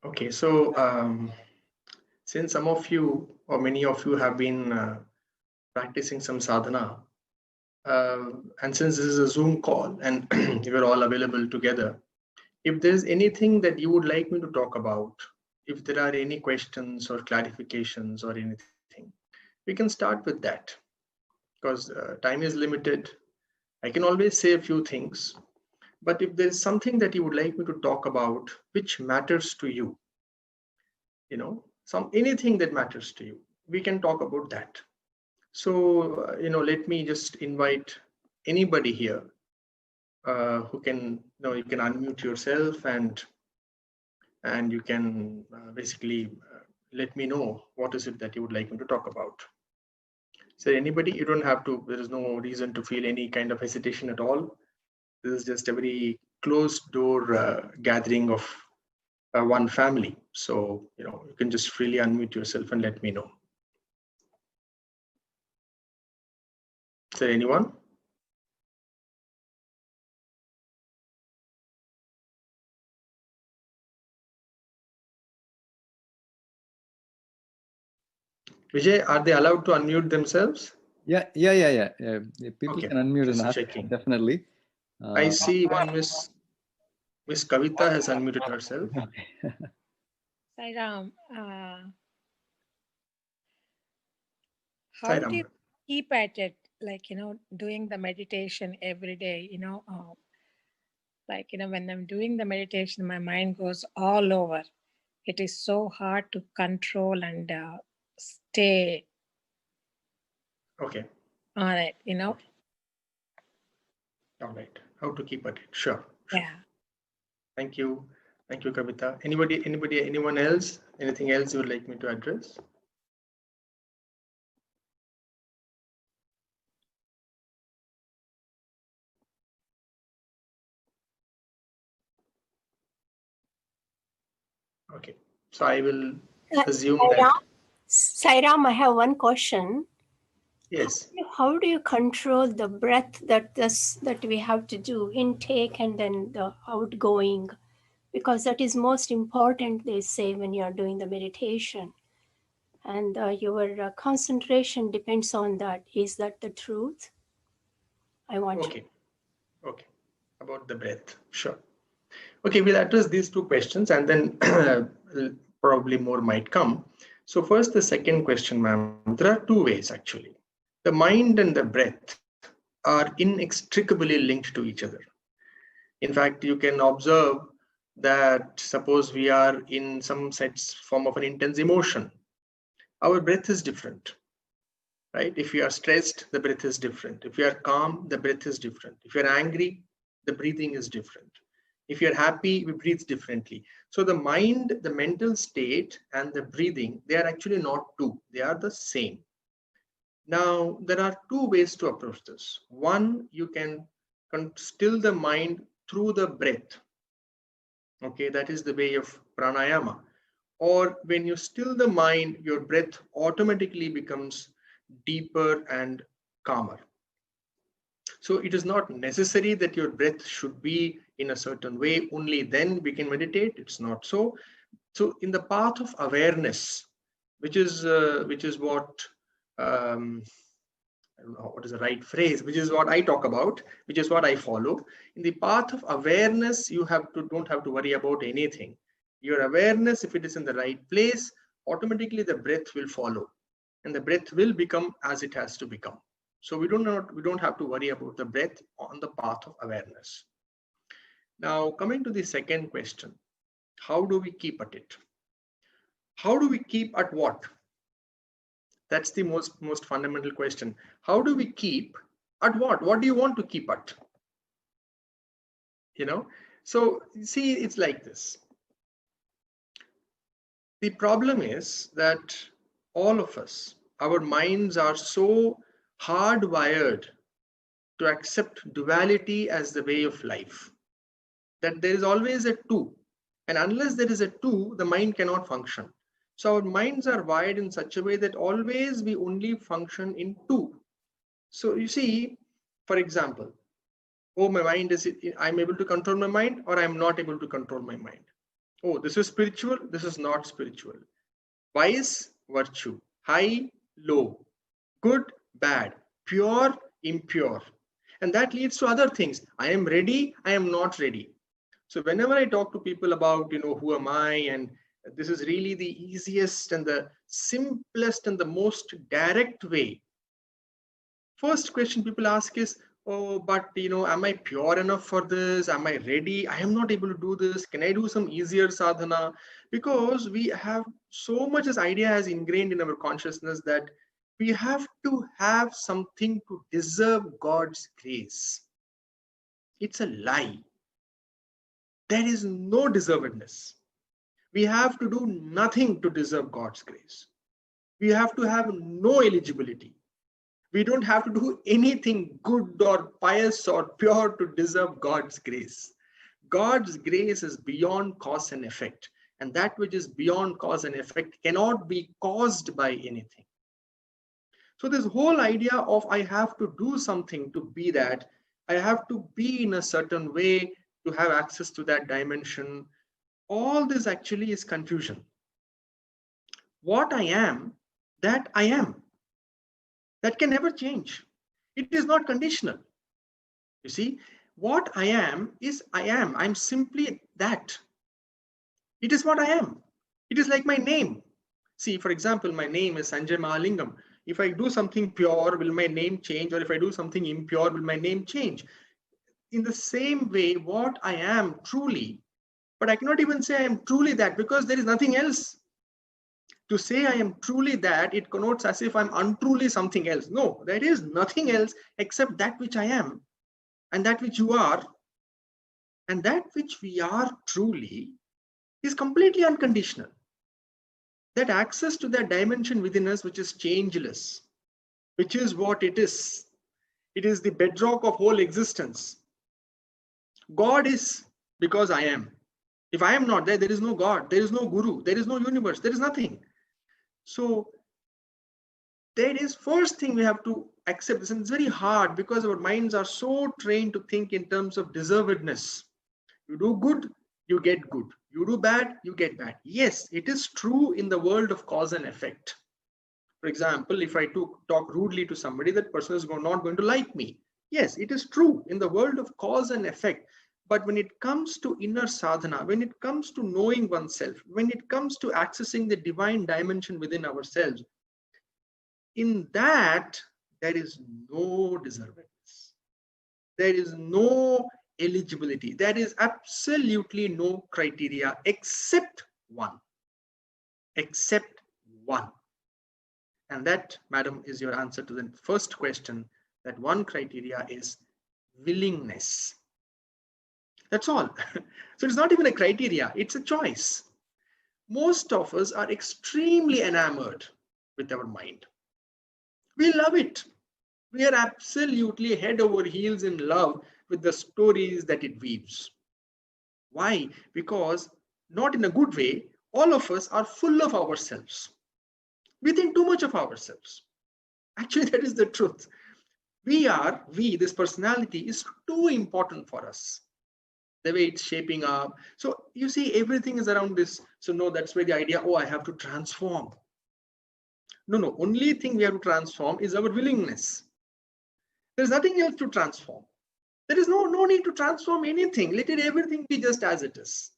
Okay, so since some of you or many of you have been practicing some sadhana, and since this is a Zoom call and we're all available together, if there's anything that you would like me to talk about, if there are any questions or clarifications or anything, we can start with that because time is limited. I can always say a few things, but if there's something that you would like me to talk about which matters to you, some anything that matters to you, we can talk about that. So let me just invite anybody here who can, you can unmute yourself and you can basically let me know what is it that you would like me to talk about. So anybody, you don't have to, there is no reason to feel any kind of hesitation at all. This is just a very closed door gathering of one family. So you can just freely unmute yourself and let me know. Is there anyone? Vijay, are they allowed to unmute themselves? Yeah. People Okay, can unmute just and ask, checking. definitely. I see one Miss Kavita has unmuted herself. Sairam, how Sairam. do you keep at it? Like, doing the meditation every day, when I'm doing the meditation, my mind goes all over. It is so hard to control and stay Okay. on it, Okay. All right. How to keep at it? Sure. Yeah. Thank you. Thank you, Kavita. Anyone else? Anything else you would like me to address? Okay. So I will assume that. Sairam, I have one question. Yes. How do you control the breath that we have to do, intake and then the outgoing? Because that is most important, they say, when you are doing the meditation. And your concentration depends on that. Is that the truth? I want Okay. Okay. About the breath. Sure. Okay, we'll address these two questions and then probably more might come. So first, the second question, ma'am. There are two ways actually. The mind and the breath are inextricably linked to each other. In fact, you can observe that suppose we are in some form of an intense emotion, our breath is different, right? If you are stressed, the breath is different. If you are calm, the breath is different. If you're angry, the breathing is different. If you're happy, we breathe differently. So the mind, the mental state, and the breathing, they are actually not two, they are the same. Now, there are two ways to approach this. One, you can still the mind through the breath. Okay, that is the way of pranayama. Or when you still the mind, your breath automatically becomes deeper and calmer. So it is not necessary that your breath should be in a certain way, only then we can meditate. It's not so. So in the path of awareness, which is what I don't know what is the right phrase, which is what I talk about, which is what I follow. In the path of awareness, you don't have to worry about anything. Your awareness, if it is in the right place, automatically the breath will follow, and the breath will become as it has to become. So we don't have to worry about the breath on the path of awareness. Now, coming to the second question, how do we keep at it? How do we keep at what? That's the most fundamental question. How do we keep at what? What do you want to keep at? So see, it's like this. The problem is that all of us, our minds are so hardwired to accept duality as the way of life that there is always a two, and unless there is a two, the mind cannot function. So our minds are wired in such a way that always we only function in two. So you see, for example, oh, my mind is, I'm able to control my mind or I'm not able to control my mind. Oh, this is spiritual, this is not spiritual. Vice, virtue. High, low. Good, bad. Pure, impure. And that leads to other things. I am ready, I am not ready. So whenever I talk to people about, who am I, and this is really the easiest and the simplest and the most direct way. First question people ask is, oh, but am I pure enough for this? Am I ready? I am not able to do this. Can I do some easier sadhana? Because we have so much this idea has ingrained in our consciousness that we have to have something to deserve God's grace. It's a lie. There is no deservedness. We have to do nothing to deserve God's grace. We have to have no eligibility. We don't have to do anything good or pious or pure to deserve God's grace. God's grace is beyond cause and effect. And that which is beyond cause and effect cannot be caused by anything. So this whole idea of I have to do something to be that, I have to be in a certain way to have access to that dimension, all this actually is confusion. What I am, that I am. That can never change. It is not conditional. You see, what I am is I am. I'm simply that. It is what I am. It is like my name. See, for example, my name is Sanjay Mahalingam. If I do something pure, will my name change? Or if I do something impure, will my name change? In the same way, what I am truly, but I cannot even say I am truly that because there is nothing else. To say I am truly that, it connotes as if I'm untruly something else. No, there is nothing else except that which I am and that which you are. And that which we are truly is completely unconditional. That access to that dimension within us, which is changeless, which is what it is. It is the bedrock of whole existence. God is because I am. If I am not there, there is no God, there is no Guru, there is no universe, there is nothing. So that is first thing we have to accept this, and it's very hard because our minds are so trained to think in terms of deservedness. You do good, you get good. You do bad, you get bad. Yes, it is true in the world of cause and effect. For example, if I talk rudely to somebody, that person is not going to like me. Yes, it is true in the world of cause and effect. But when it comes to inner sadhana, when it comes to knowing oneself, when it comes to accessing the divine dimension within ourselves, in that, there is no deservedness. There is no eligibility. There is absolutely no criteria except one. Except one. And that, madam, is your answer to the first question, that one criteria is willingness. That's all. So it's not even a criteria, it's a choice. Most of us are extremely enamored with our mind. We love it. We are absolutely head over heels in love with the stories that it weaves. Why? Because, not in a good way, all of us are full of ourselves. We think too much of ourselves. Actually, that is the truth. This personality is too important for us. The way it's shaping up. So you see, everything is around this. So no, that's where the idea, oh, I have to transform. No, only thing we have to transform is our willingness. There's nothing else to transform. There is no need to transform anything. Let everything be just as it is.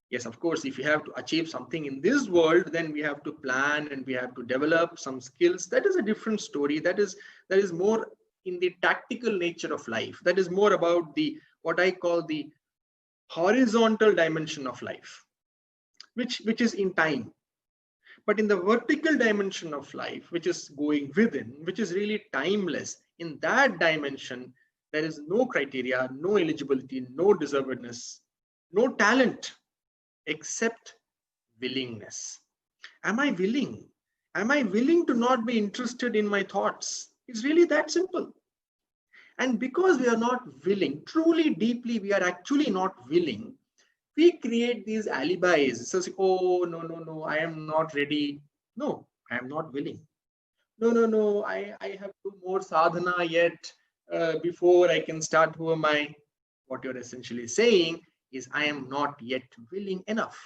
Yes, of course, if you have to achieve something in this world, then we have to plan and we have to develop some skills. That is a different story. That is more in the tactical nature of life. That is more about the what I call the horizontal dimension of life, which is in time. But in the vertical dimension of life, which is going within, which is really timeless, in that dimension, there is no criteria, no eligibility, no deservedness, no talent, except willingness. Am I willing? Am I willing to not be interested in my thoughts? It's really that simple. And because we are not willing, truly, deeply, we are actually not willing, we create these alibis. So, oh, no, I am not ready. No, I am not willing. No, I have to do more sadhana yet before I can start. Who am I? What you're essentially saying is I am not yet willing enough.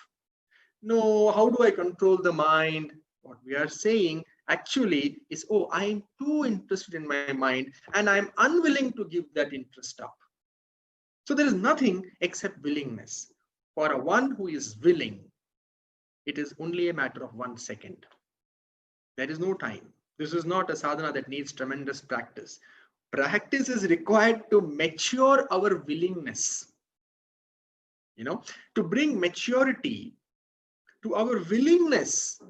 No, how do I control the mind? What we are saying actually is, oh, I'm too interested in my mind and I'm unwilling to give that interest up. So there is nothing except willingness. For a one who is willing, it is only a matter of 1 second. There is no time. This is not a sadhana that needs tremendous practice. Practice is required to mature our willingness. To bring maturity to our willingness,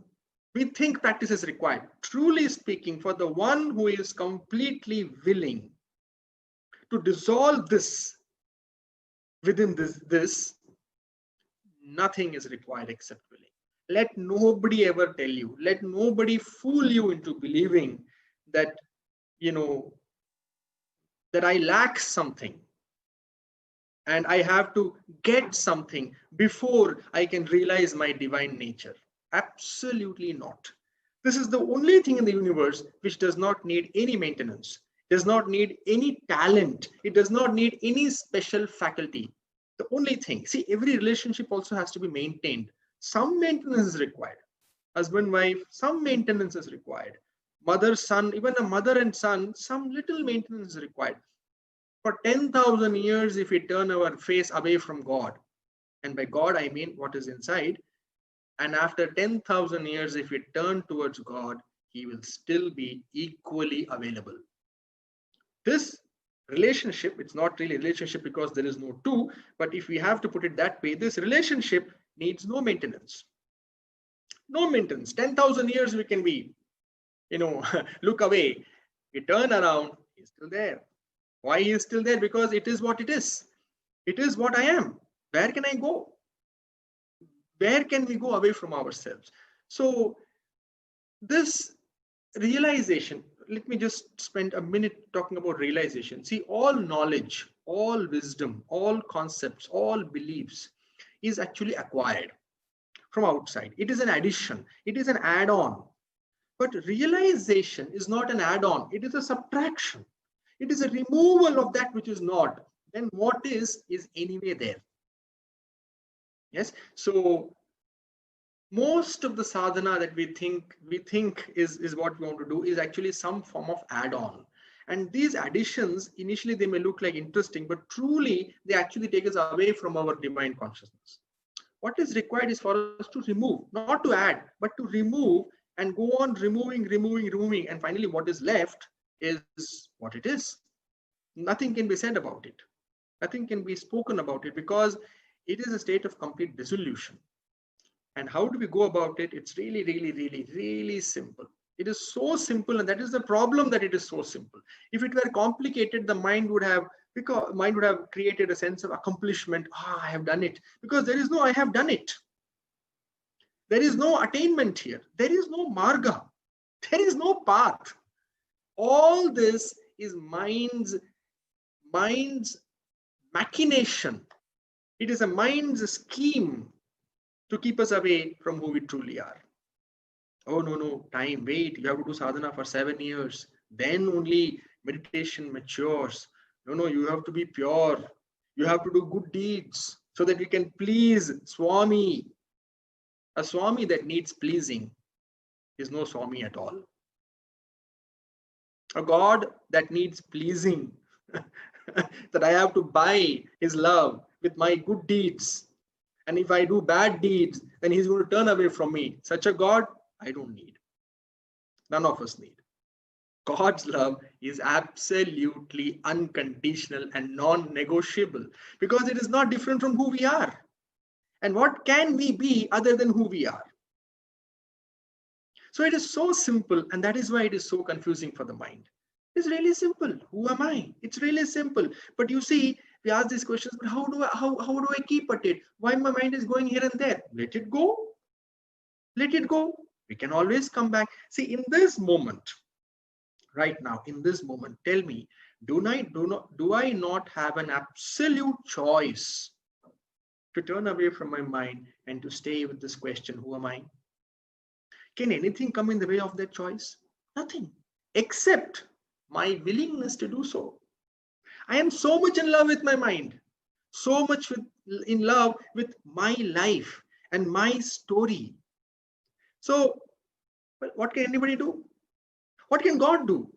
we think practice is required. Truly speaking, for the one who is completely willing to dissolve this within this, nothing is required except willing. Let nobody ever tell you, let nobody fool you into believing that, that I lack something and I have to get something before I can realize my divine nature. Absolutely not. This is the only thing in the universe which does not need any maintenance, does not need any talent. It does not need any special faculty. The only thing, see, every relationship also has to be maintained. Some maintenance is required. Husband, wife, some maintenance is required. Mother, son, even a mother and son, some little maintenance is required. For 10,000 years, if we turn our face away from God, and by God I mean what is inside, and after 10,000 years, if we turn towards God, He will still be equally available. This relationship, it's not really a relationship because there is no two, but if we have to put it that way, this relationship needs no maintenance. No maintenance. 10,000 years we can be, look away. We turn around, He's still there. Why He is still there? Because it is what it is. It is what I am. Where can I go? Where can we go away from ourselves? So this realization, let me just spend a minute talking about realization. See, all knowledge, all wisdom, all concepts, all beliefs is actually acquired from outside. It is an addition. It is an add-on. But realization is not an add-on. It is a subtraction. It is a removal of that which is not. Then what is anyway there. Yes. So most of the sadhana that we think is what we want to do is actually some form of add-on. And these additions, initially they may look like interesting, but truly they actually take us away from our divine consciousness. What is required is for us to remove, not to add, but to remove and go on removing. And finally, what is left is what it is. Nothing can be said about it. Nothing can be spoken about it because it is a state of complete dissolution. And how do we go about it? It's really, really, really, really simple. It is so simple, and that is the problem, that it is so simple. If it were complicated, the mind would have created a sense of accomplishment. I have done it. Because there is no I have done it. There is no attainment here. There is no marga. There is no path. All this is mind's machination. It is a mind's scheme to keep us away from who we truly are. Oh, no, time, wait, you have to do sadhana for 7 years. Then only meditation matures. No, you have to be pure. You have to do good deeds so that you can please Swami. A Swami that needs pleasing is no Swami at all. A God that needs pleasing, that I have to buy His love with my good deeds. And if I do bad deeds, then He's going to turn away from me. Such a God, I don't need. None of us need. God's love is absolutely unconditional and non-negotiable because it is not different from who we are. And what can we be other than who we are? So it is so simple, and that is why it is so confusing for the mind. It's really simple. Who am I? It's really simple. But you see, we ask these questions, but how do I keep at it? Why my mind is going here and there? Let it go. Let it go. We can always come back. See, in this moment, right now, in this moment, tell me, do I not have an absolute choice to turn away from my mind and to stay with this question, who am I? Can anything come in the way of that choice? Nothing, except my willingness to do so. I am so much in love with my mind. so much in love with my life and my story. So, well, what can anybody do? What can God do?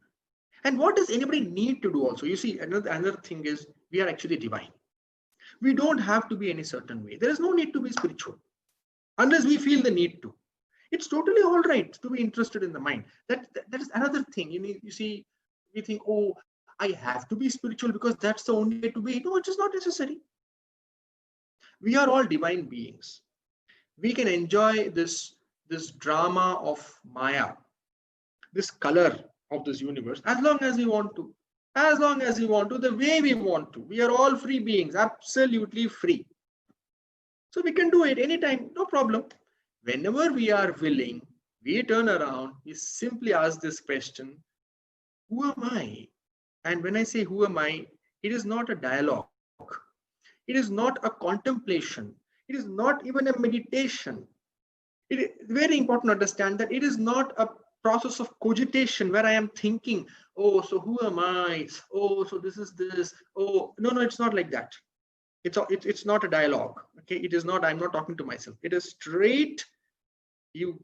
And what does anybody need to do also? You see, another thing is we are actually divine. We don't have to be any certain way. There is no need to be spiritual unless we feel the need to. It's totally all right to be interested in the mind. That is another thing. You see, we think, oh, I have to be spiritual because that's the only way to be. No, it is not necessary. We are all divine beings. We can enjoy this drama of Maya, this color of this universe, as long as we want to, the way we want to. We are all free beings, absolutely free. So we can do it anytime, no problem. Whenever we are willing, we turn around, we simply ask this question, who am I? And when I say who am I, it is not a dialogue. It is not a contemplation. It is not even a meditation. It is very important to understand that it is not a process of cogitation where I am thinking, oh, so who am I? Oh, so this is this. Oh, no, it's not like that. It's not a dialogue. Okay, it is not. I'm not talking to myself. It is straight. You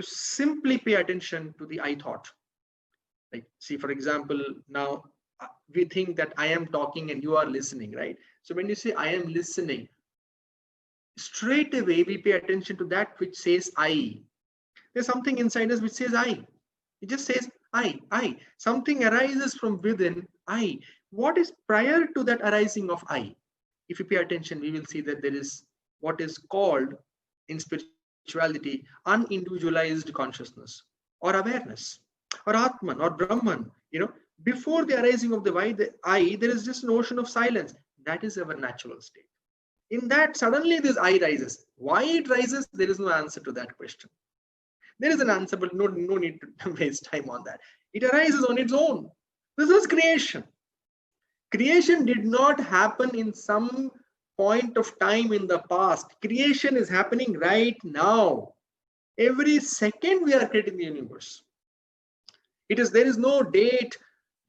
simply pay attention to the I thought. Like, see, for example, now we think that I am talking and you are listening, right? So when you say I am listening, straight away we pay attention to that which says I. There's something inside us which says I. It just says I. Something arises from within I. What is prior to that arising of I? If you pay attention, we will see that there is what is called in spirituality unindividualized consciousness or awareness or Atman or Brahman. Before the arising of the I, there is just an ocean of silence. That is our natural state. In that, suddenly this I rises. Why it rises, there is no answer to that question. There is an answer, but no need to waste time on that. It arises on its own. This is creation. Creation did not happen in some point of time in the past. Creation is happening right now. Every second we are creating the universe. There is no date.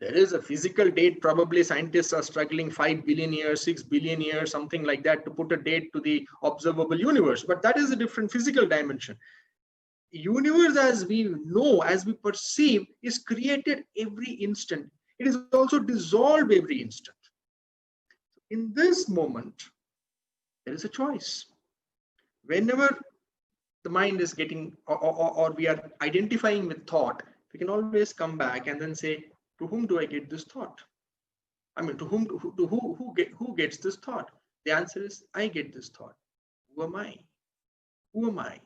There is a physical date. Probably scientists are struggling 5 billion years, 6 billion years, something like that, to put a date to the observable universe. But that is a different physical dimension. Universe, as we know, as we perceive, is created every instant. It is also dissolved every instant. In this moment, there is a choice. Whenever the mind is getting, or we are identifying with thought, we can always come back and then say, to whom do I get this thought? I mean, who gets this thought? The answer is, I get this thought. Who am I? Who am I?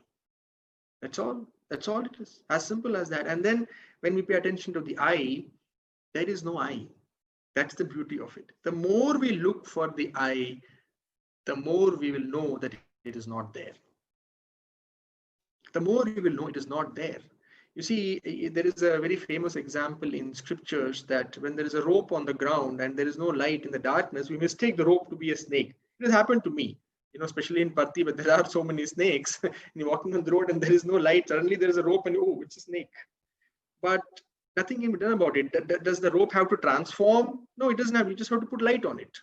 That's all. That's all it is. As simple as that. And then when we pay attention to the I, there is no I. That's the beauty of it. The more we look for the I, the more we will know that it is not there. The more we will know it is not there. You see, there is a very famous example in scriptures that when there is a rope on the ground and there is no light in the darkness, we mistake the rope to be a snake. It has happened to me, especially in Parthi, but there are so many snakes. And you're walking on the road and there is no light. Suddenly there is a rope and oh, it's a snake. But nothing can be done about it. Does the rope have to transform? No, it doesn't have. You just have to put light on it.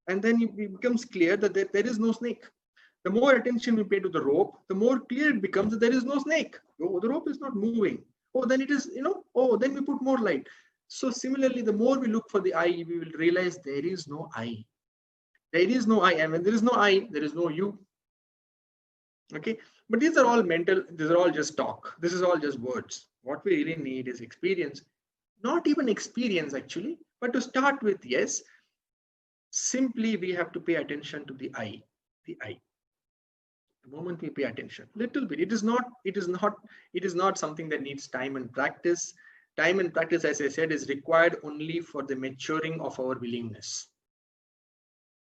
And then it becomes clear that there is no snake. The more attention we pay to the rope, the more clear it becomes that there is no snake. Oh, the rope is not moving. Oh, then it is, then we put more light. So similarly, the more we look for the I, we will realize there is no I. There is no I. And when there is no I, there is no you. Okay. But these are all mental. These are all just talk. This is all just words. What we really need is experience. Not even experience actually, but to start with, yes, simply we have to pay attention to the I. The I. The moment we pay attention, little bit. It is not something that needs time and practice. Time and practice, as I said, is required only for the maturing of our willingness.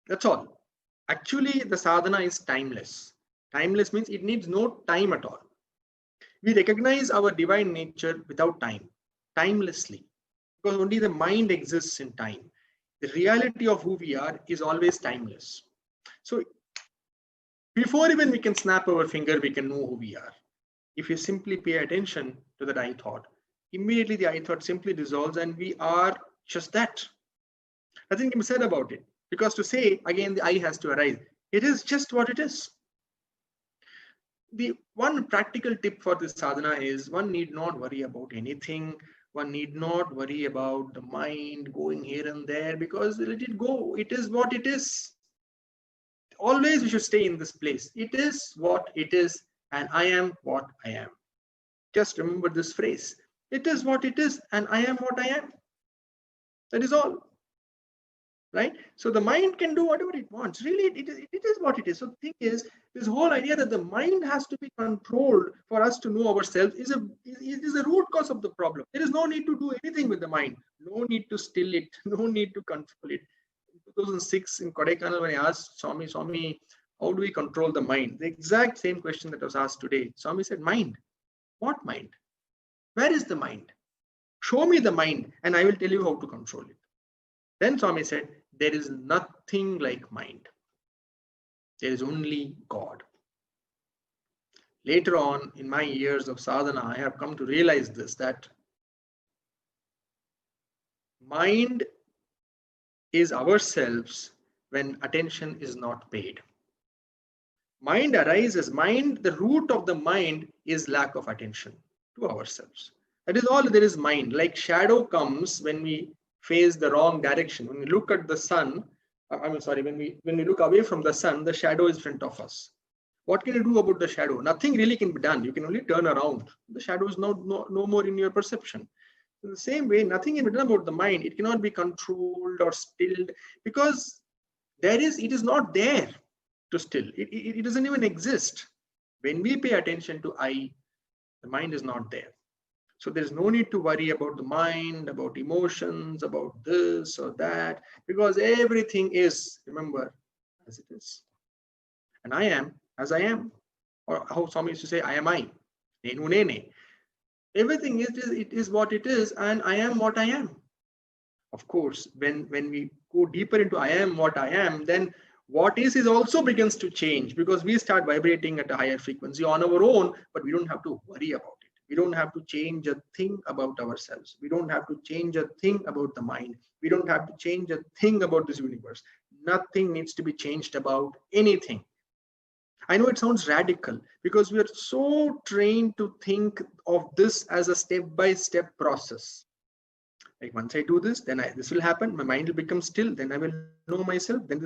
That's all. Actually, the sadhana is timeless. Timeless means it needs no time at all. We recognize our divine nature without time, timelessly, because only the mind exists in time. The reality of who we are is always timeless. So before even we can snap our finger, we can know who we are. If we simply pay attention to that I thought, immediately the I thought simply dissolves and we are just that. Nothing can be said about it. Because to say, again, the I has to arise. It is just what it is. The one practical tip for this sadhana is one need not worry about anything. One need not worry about the mind going here and there, because let it go. It is what it is. Always we should stay in this place. It is what it is, and I am what I am. Just remember this phrase. It is what it is, and I am what I am. That is all. Right? So the mind can do whatever it wants. Really, it is what it is. So the thing is, this whole idea that the mind has to be controlled for us to know ourselves is the root cause of the problem. There is no need to do anything with the mind. No need to still it. No need to control it. In 2006 in Kodaikanal, when I asked Swami, how do we control the mind? The exact same question that was asked today. Swami said, mind. What mind? Where is the mind? Show me the mind and I will tell you how to control it. Then Swami said, there is nothing like mind. There is only God. Later on in my years of sadhana, I have come to realize this, that mind is ourselves when attention is not paid. Mind arises, the root of the mind is lack of attention to ourselves. That is all there is mind. Like shadow comes when we face the wrong direction. When we look at the sun, when we look away from the sun, the shadow is in front of us. What can you do about the shadow? Nothing really can be done. You can only turn around. The shadow is no more in your perception. In the same way, nothing can be done about the mind. It cannot be controlled or stilled, because it is not there to still. It doesn't even exist. When we pay attention to I, the mind is not there. So there's no need to worry about the mind, about emotions, about this or that, because everything is, remember, as it is. And I am as I am. Or how Swami used to say, I am I. Nenu nene. Everything is what it is, and I am what I am. Of course, when we go deeper into I am what I am, then what is also begins to change, because we start vibrating at a higher frequency on our own, but we don't have to worry about it. We don't have to change a thing about ourselves. We don't have to change a thing about the mind. We don't have to change a thing about this universe. Nothing needs to be changed about anything. I know it sounds radical, because we are so trained to think of this as a step-by-step process. Like once I do this, then this will happen. My mind will become still. Then I will know myself. Then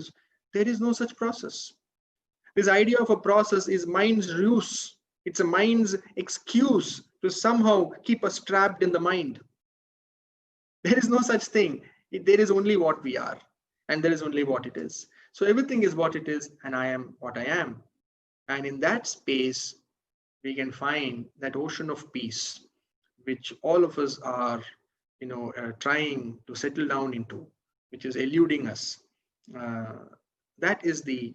there is no such process. This idea of a process is mind's ruse. It's a mind's excuse to somehow keep us trapped in the mind. There is no such thing. There is only what we are, and there is only what it is. So everything is what it is, and I am what I am. And in that space, we can find that ocean of peace, which all of us are, trying to settle down into, which is eluding us. That is the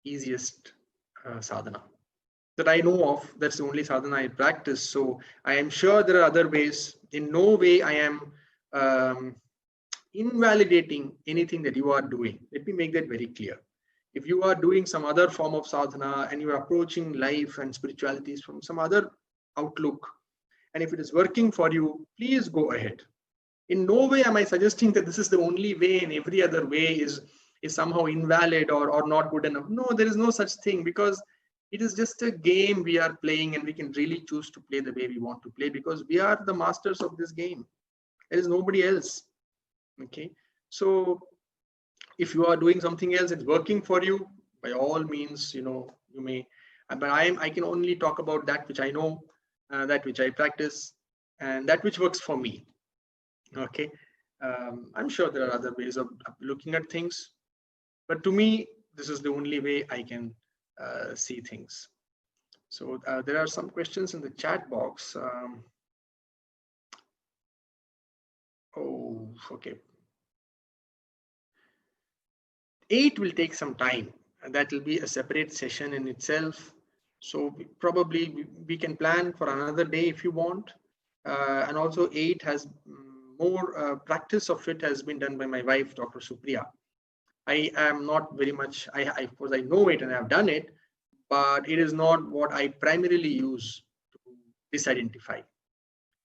easiest sadhana that I know of. That's the only sadhana I practice. So I am sure there are other ways. In no way I am invalidating anything that you are doing. Let me make that very clear. If you are doing some other form of sadhana and you are approaching life and spiritualities from some other outlook, and if it is working for you, please go ahead. In no way am I suggesting that this is the only way and every other way is somehow invalid or not good enough. No, there is no such thing, because it is just a game we are playing, and we can really choose to play the way we want to play, because we are the masters of this game. There is nobody else. Okay. So if you are doing something else, it's working for you, by all means, you may, but I can only talk about that which I know, that which I practice, and that which works for me. Okay. I'm sure there are other ways of looking at things, but to me, this is the only way I can see things. So there are some questions in the chat box. Oh, okay. 8 will take some time, and that will be a separate session in itself. So probably we can plan for another day if you want. And also 8 has more practice of it has been done by my wife, Dr. Supriya. I am not very much, of course I know it and I have done it, but it is not what I primarily use to disidentify.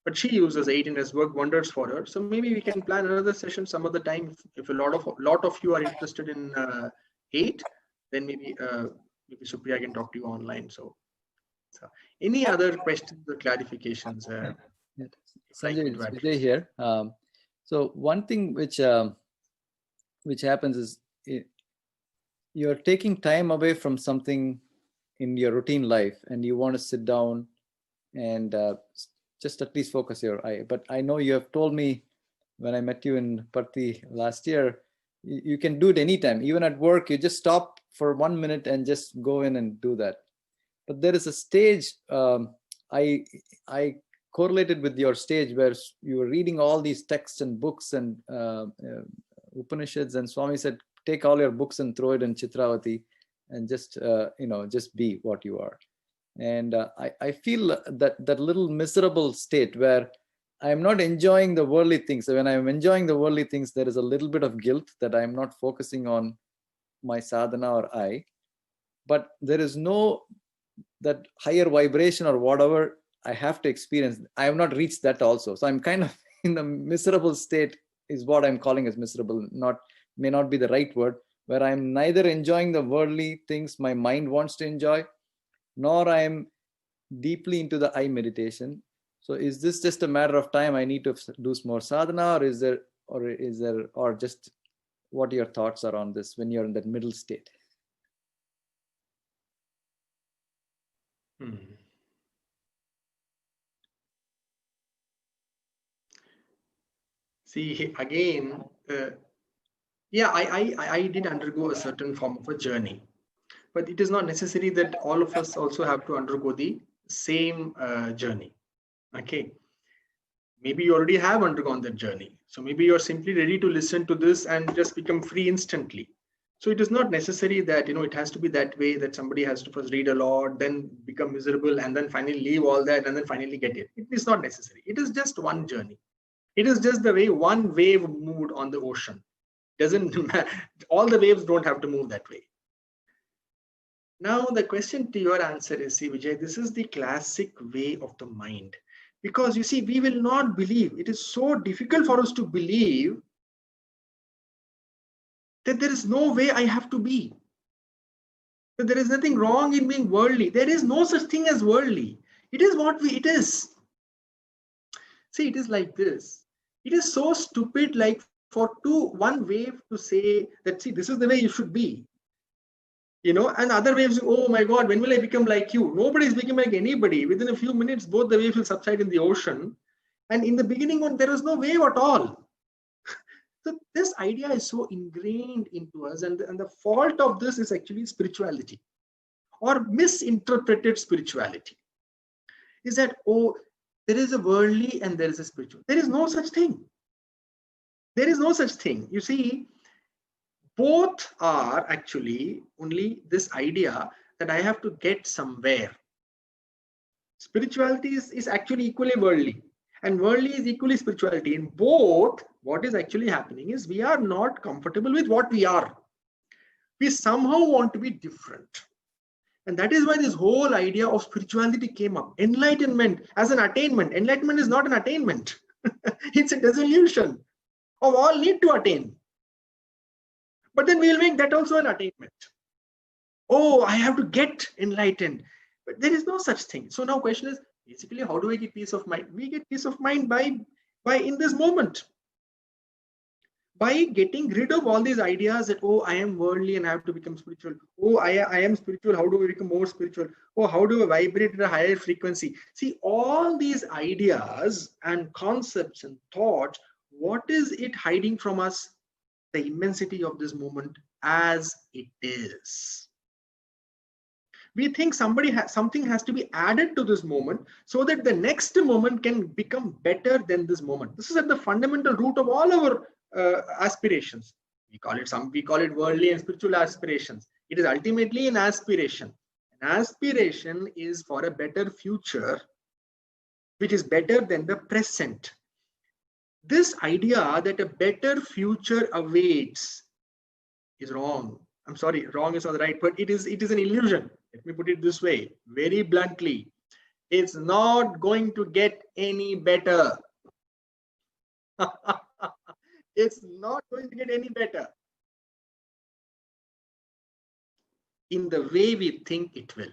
but she uses 8 and has worked wonders for her. So maybe we can plan another session some other time. If a lot of you are interested in 8, then maybe Supriya can talk to you online. So any other questions or clarifications? Sanjay, it's Vijay here. So one thing which happens is you're taking time away from something in your routine life, and you want to sit down and just at least focus your eye. But I know you have told me when I met you in Parthi last year, you can do it anytime, even at work. You just stop for 1 minute and just go in and do that. But there is a stage, I correlated with your stage where you were reading all these texts and books and Upanishads, and Swami said, take all your books and throw it in Chitravati and just, just be what you are. And I feel that little miserable state where I'm not enjoying the worldly things. So when I'm enjoying the worldly things, there is a little bit of guilt that I'm not focusing on my sadhana or I, but there is no that higher vibration or whatever I have to experience. I have not reached that also. So I'm kind of in the miserable state, is what I'm calling as miserable. May not be the right word, where I'm neither enjoying the worldly things my mind wants to enjoy, nor I'm deeply into the eye meditation. So is this just a matter of time? I need to do more sadhana, or just what your thoughts are on this when you're in that middle state? See, again, yeah, I did undergo a certain form of a journey, but it is not necessary that all of us also have to undergo the same journey. Okay, maybe you already have undergone that journey, so maybe you're simply ready to listen to this and just become free instantly. So it is not necessary that it has to be that way, that somebody has to first read a lot, then become miserable, and then finally leave all that and then finally get it. It is not necessary. It is just one journey. It is just the way one wave moved on the ocean. All the waves don't have to move that way. Now the question to your answer is, see Vijay, this is the classic way of the mind. Because you see, we will not believe. It is so difficult for us to believe that there is no way I have to be. That there is nothing wrong in being worldly. There is no such thing as worldly. It is what it is. See, it is like this. It is so stupid, like for one wave to say that, see, this is the way you should be. And other waves, oh my God, when will I become like you? Nobody is becoming like anybody. Within a few minutes, both the waves will subside in the ocean. And in the beginning, there was no wave at all. So this idea is so ingrained into us. And the fault of this is actually spirituality, or misinterpreted spirituality. Is that, there is a worldly and there is a spiritual. There is no such thing. There is no such thing. You see, both are actually only this idea that I have to get somewhere. Spirituality is actually equally worldly, and worldly is equally spirituality. In both, what is actually happening is we are not comfortable with what we are. We somehow want to be different. And that is why this whole idea of spirituality came up. Enlightenment as an attainment. Enlightenment is not an attainment. It's a dissolution of all need to attain. But then we'll make that also an attainment. Oh, I have to get enlightened. But there is no such thing. So now question is, basically, how do I get peace of mind? We get peace of mind by in this moment. By getting rid of all these ideas that, I am worldly and I have to become spiritual. I am spiritual. How do I become more spiritual? How do I vibrate at a higher frequency? See, all these ideas and concepts and thoughts, what is it hiding from us? The immensity of this moment as it is. We think something has to be added to this moment so that the next moment can become better than this moment. This is at the fundamental root of all our aspirations. We call it worldly and spiritual aspirations. It is ultimately an aspiration. An aspiration is for a better future, which is better than the present. This idea that a better future awaits is wrong. I'm sorry, wrong is not the right word. It is an illusion. Let me put it this way, very bluntly. It's not going to get any better. It's not going to get any better in the way we think it will.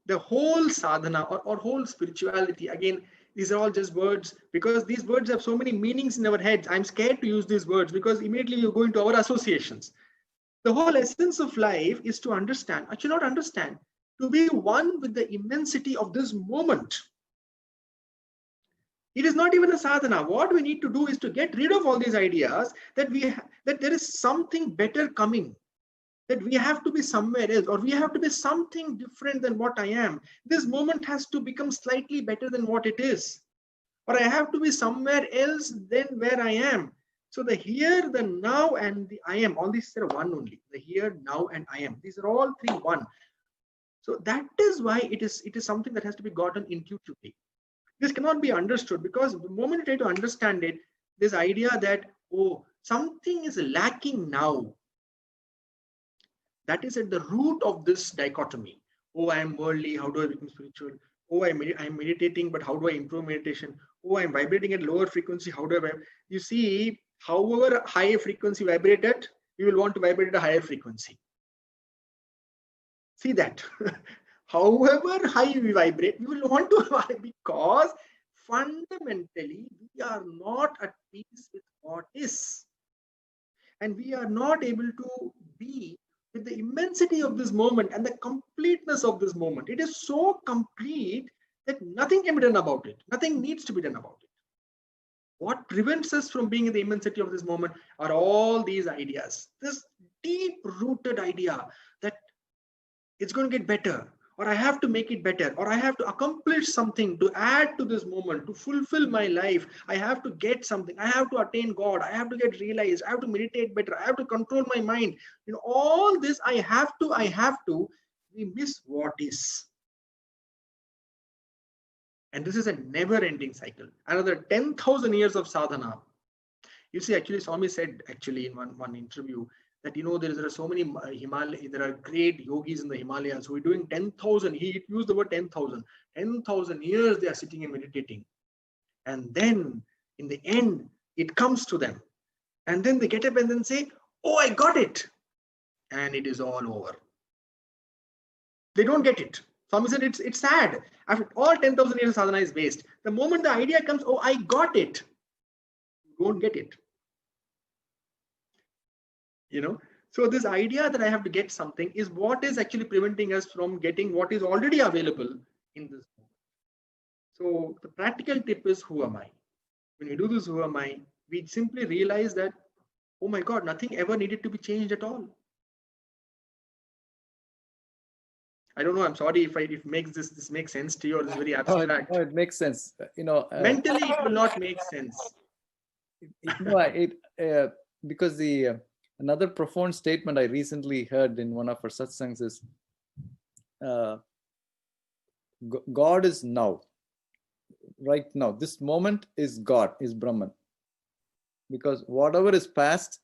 The whole sadhana or whole spirituality, again, these are all just words, because these words have so many meanings in our heads. I'm scared to use these words because immediately you go into our associations. The whole essence of life is to understand, actually not understand, to be one with the immensity of this moment. It is not even a sadhana. What we need to do is to get rid of all these ideas that that there is something better coming, that we have to be somewhere else, or we have to be something different than what I am. This moment has to become slightly better than what it is, or I have to be somewhere else than where I am. So the here, the now, and the I am, all these are one only. The here, now, and I am. These are all three one. So that is why it is something that has to be gotten intuitively. This cannot be understood, because the moment you try to understand it, this idea that, oh, something is lacking now, that is at the root of this dichotomy. Oh, I am worldly, how do I become spiritual? Oh, I'm meditating, but how do I improve meditation? Oh, I'm vibrating at lower frequency, how do I vibrate? You see, however high frequency vibrate at, you will want to vibrate at a higher frequency. See that? However high we vibrate, we will want to, because fundamentally we are not at peace with what is, and we are not able to be with the immensity of this moment and the completeness of this moment. It is so complete that nothing can be done about it. Nothing needs to be done about it. What prevents us from being in the immensity of this moment are all these ideas. This deep-rooted idea that it's going to get better, or I have to make it better, or I have to accomplish something to add to this moment, to fulfill my life. I have to get something. I have to attain God. I have to get realized. I have to meditate better. I have to control my mind. You know, all this I have to, we miss what is. And this is a never-ending cycle. Another 10,000 years of sadhana. You see, actually, Swami said actually in one interview that, you know, there are so many there are great yogis in the Himalayas who are doing 10,000. He used the word 10,000. 10,000 years they are sitting and meditating. And then in the end, it comes to them. And then they get up and then say, oh, I got it. And it is all over. They don't get it. Swami said it's sad. After all 10,000 years of sadhana is waste. The moment the idea comes, oh, I got it, you won't get it. You know, so this idea that I have to get something is what is actually preventing us from getting what is already available in this moment. So the practical tip is, who am I? When you do this, who am I, we simply realize that, oh my God, nothing ever needed to be changed at all. I don't know. I'm sorry if this makes sense to you, or this is very abstract. No, it makes sense. You know, mentally it will not make sense. Because the another profound statement I recently heard in one of our satsangs is, God is now, right now. This moment is God, is Brahman. Because whatever is past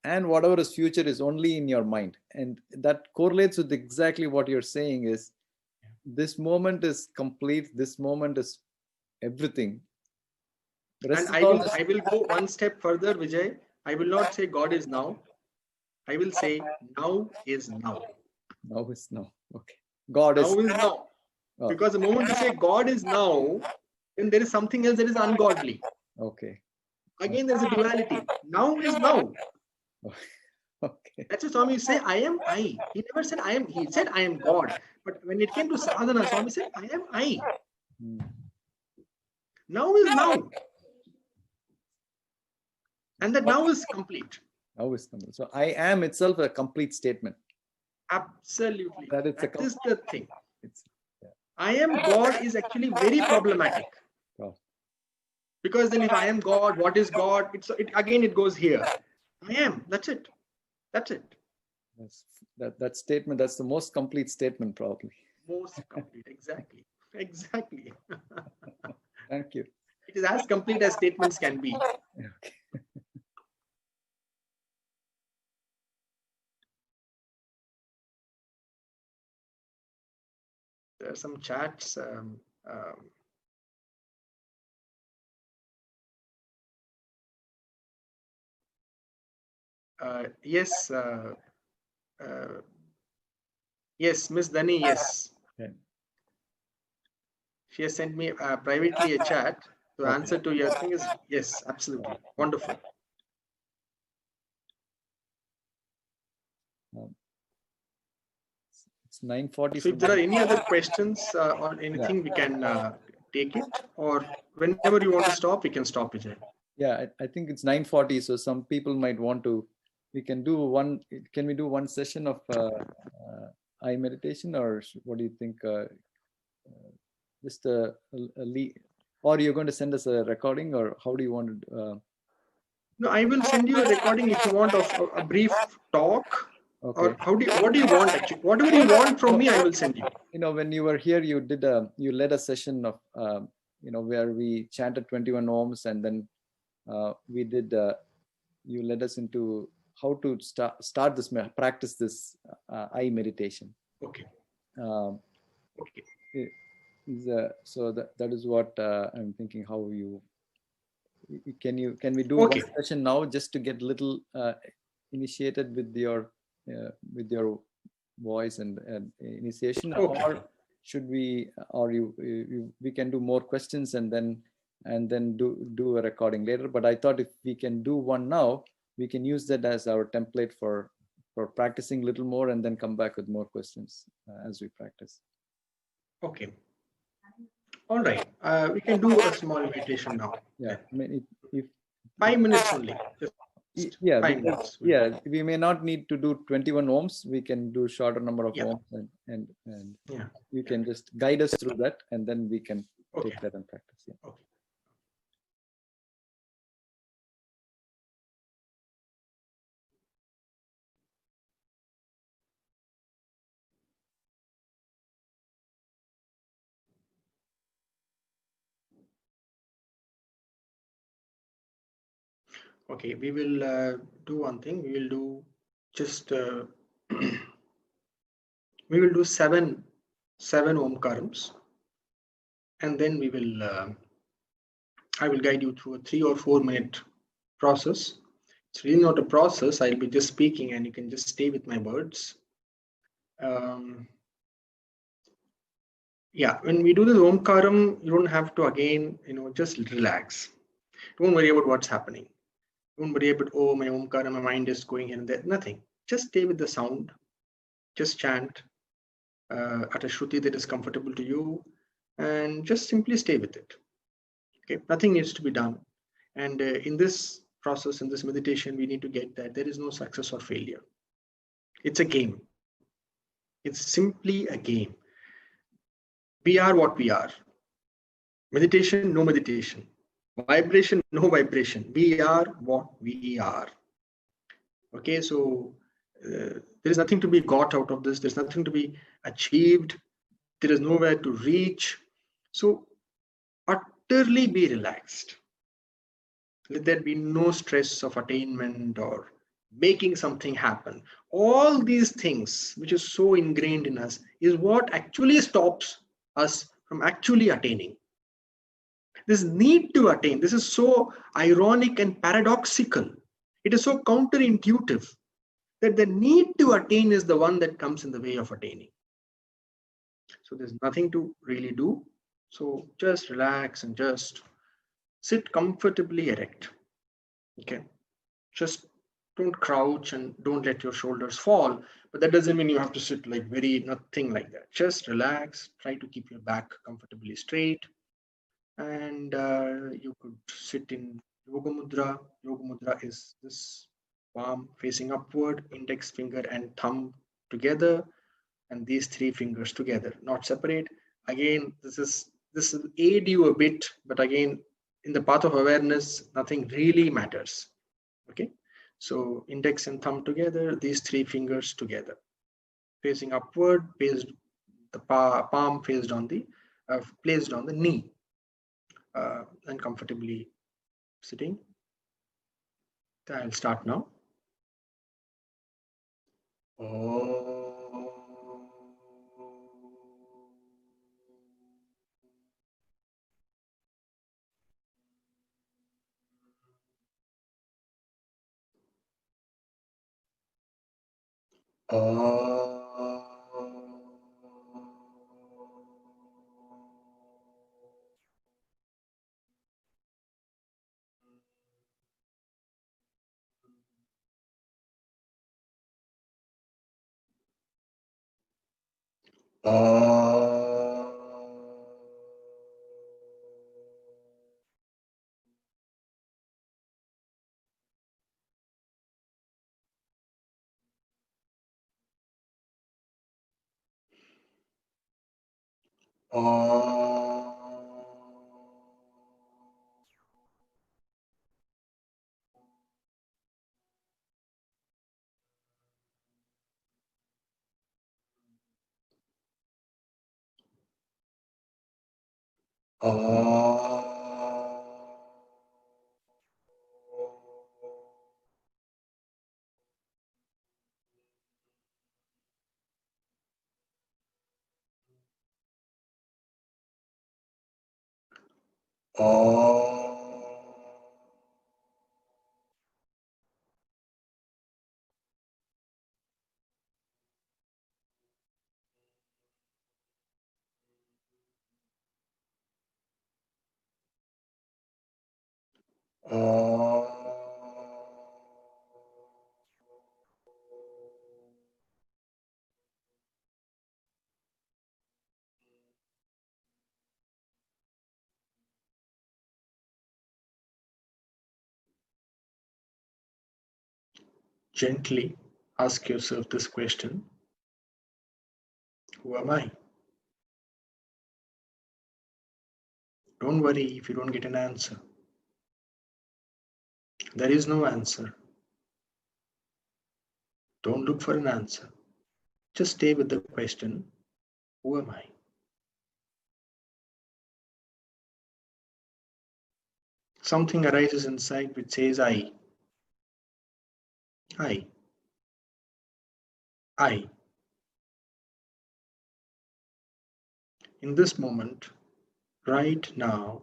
and whatever is future is only in your mind. And that correlates with exactly what you're saying is, this moment is complete. This moment is everything. And I will go one step further, Vijay. I will not say God is now. I will say now is now. Now is now. Okay. God now is now. Oh. Because the moment you say God is now, then there is something else that is ungodly. Okay. Again, there's a duality. Now is now. Okay. That's what Swami say, I am I. He never said I am. He said I am God. But when it came to sadhana, Swami said, I am I. Now is now. And that now is complete. Now is complete. So I am itself a complete statement. Absolutely. That is the thing. I am God is actually very problematic. Oh. Because then if I am God, what is God? Again, it goes here. I am. That's it. That's it. That statement, that's the most complete statement, probably. Most complete. Exactly. Exactly. Thank you. It is as complete as statements can be. Okay. There are some chats. Yes. Yes, Miss Dani, yes. Okay. She has sent me privately a chat. The answer to your thing is yes, absolutely. Wonderful. It's 9:40. So if there are any other questions or anything, we can take it. Or whenever you want to stop, we can stop, Vijay. Yeah, I think it's 9:40. So some people might want to. We can do one. Can we do one session of eye meditation, or what do you think? Just a or you're going to send us a recording, or how do you want to? No, I will send you a recording if you want of a brief talk. Okay. Or what do you want actually? Whatever you want from me, I will send you. You know, when you were here, you led a session of where we chanted 21 ohms, and then we did. You led us into how to start this practice this eye meditation. Okay. Okay. So that is what I'm thinking. How can we do one session now just to get a little initiated with your voice and initiation, or should we, or we can do more questions and then do a recording later? But I thought if we can do one now, we can use that as our template for practicing a little more and then come back with more questions as we practice. Okay. All right. We can do a small meditation now. Yeah. I mean, if 5 minutes only. Yeah, 5 minutes. Yeah, we may not need to do 21 ohms. We can do shorter number of ohms, and you can just guide us through that, and then we can take that and practice. Yeah. Okay. Okay, we will do one thing. We will do just we will do seven omkarams, and then we will I will guide you through a 3 or 4 minute process. It's really not a process. I'll be just speaking, and you can just stay with my words. Yeah, when we do this omkaram, you don't have to again, just relax. Don't worry about what's happening. Don't worry about, oh, my omkaram, my mind is going here and there. Nothing. Just stay with the sound. Just chant at a shruti that is comfortable to you, and just simply stay with it. Okay, nothing needs to be done. And in this process, in this meditation, we need to get that there is no success or failure. It's a game. It's simply a game. We are what we are. Meditation, no meditation. Vibration, no vibration. We are what we are. Okay, so there is nothing to be got out of this. There's nothing to be achieved. There is nowhere to reach. So utterly be relaxed. Let there be no stress of attainment or making something happen. All these things, which is so ingrained in us, is what actually stops us from actually attaining. This need to attain, this is so ironic and paradoxical. It is so counterintuitive that the need to attain is the one that comes in the way of attaining. So there's nothing to really do. So just relax and just sit comfortably erect. Okay. Just don't crouch and don't let your shoulders fall. But that doesn't mean you have to sit like nothing like that. Just relax. Try to keep your back comfortably straight. And you could sit in Yoga Mudra. Yoga Mudra is this palm facing upward, index finger and thumb together, and these 3 fingers together, not separate. Again, this will aid you a bit, but again, in the path of awareness, nothing really matters. Okay, so index and thumb together, these 3 fingers together, facing upward, the palm placed on the knee, and comfortably sitting. I'll start now. Gently ask yourself this question: who am I? Don't worry if you don't get an answer. There is no answer. Don't look for an answer. Just stay with the question, who am I? Something arises inside which says I. I. In this moment, right now,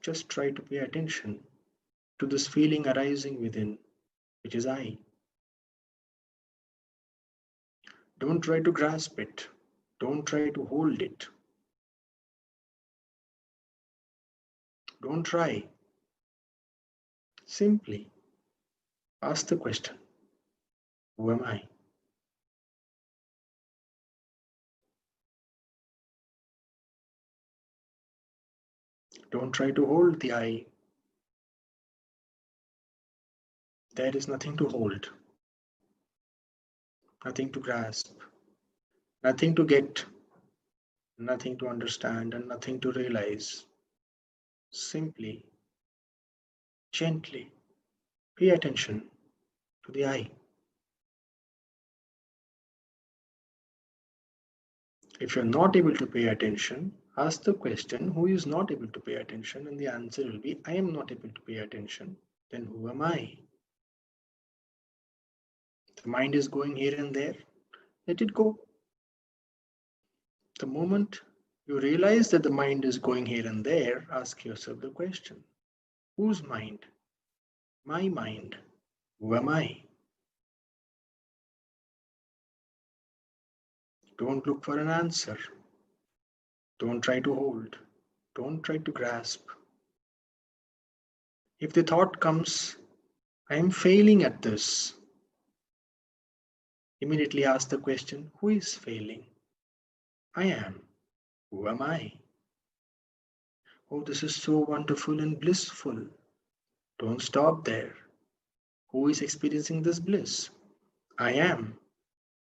just try to pay attention to this feeling arising within, which is I. Don't try to grasp it. Don't try to hold it. Don't try. Simply ask the question, who am I? Don't try to hold the I. There is nothing to hold, nothing to grasp, nothing to get, nothing to understand, and nothing to realize. Simply, gently pay attention to the I. If you're not able to pay attention, ask the question, who is not able to pay attention? And the answer will be, I am not able to pay attention. Then who am I? The mind is going here and there. Let it go. The moment you realize that the mind is going here and there, ask yourself the question, whose mind? My mind. Who am I? Don't look for an answer. Don't try to hold. Don't try to grasp. If the thought comes, I am failing at this, immediately ask the question, who is failing? I am. Who am I? Oh, this is so wonderful and blissful. Don't stop there. Who is experiencing this bliss? I am.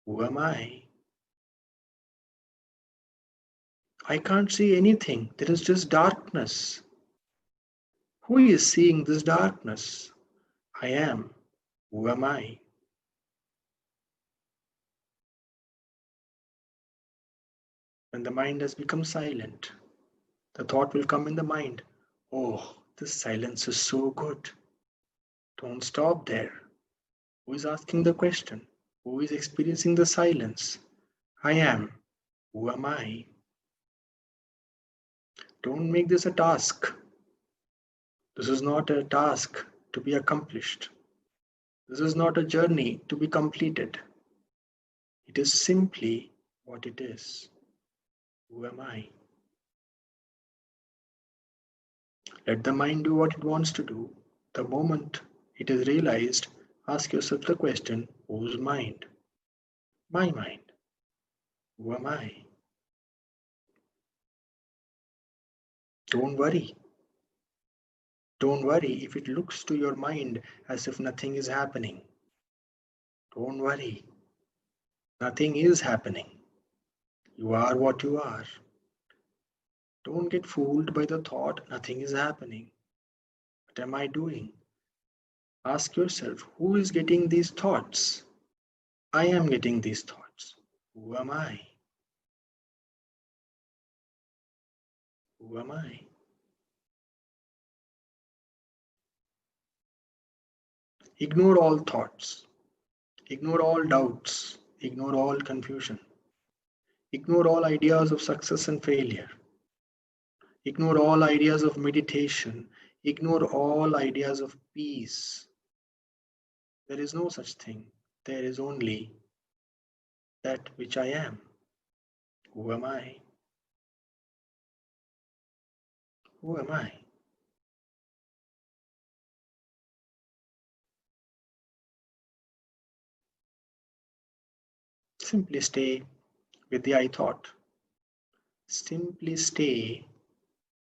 Who am I? I can't see anything. There is just darkness. Who is seeing this darkness? I am. Who am I? When the mind has become silent, the thought will come in the mind. Oh, this silence is so good. Don't stop there. Who is asking the question? Who is experiencing the silence? I am. Who am I? Don't make this a task. This is not a task to be accomplished. This is not a journey to be completed. It is simply what it is. Who am I? Let the mind do what it wants to do. The moment it is realized, ask yourself the question, whose mind? My mind. Who am I? Don't worry. Don't worry if it looks to your mind as if nothing is happening. Don't worry. Nothing is happening. You are what you are. Don't get fooled by the thought nothing is happening. What am I doing? Ask yourself, who is getting these thoughts? I am getting these thoughts. Who am I? Who am I? Ignore all thoughts. Ignore all doubts. Ignore all confusion. Ignore all ideas of success and failure. Ignore all ideas of meditation. Ignore all ideas of peace. There is no such thing. There is only that which I am. Who am I? Who am I? Simply stay with the I thought. Simply stay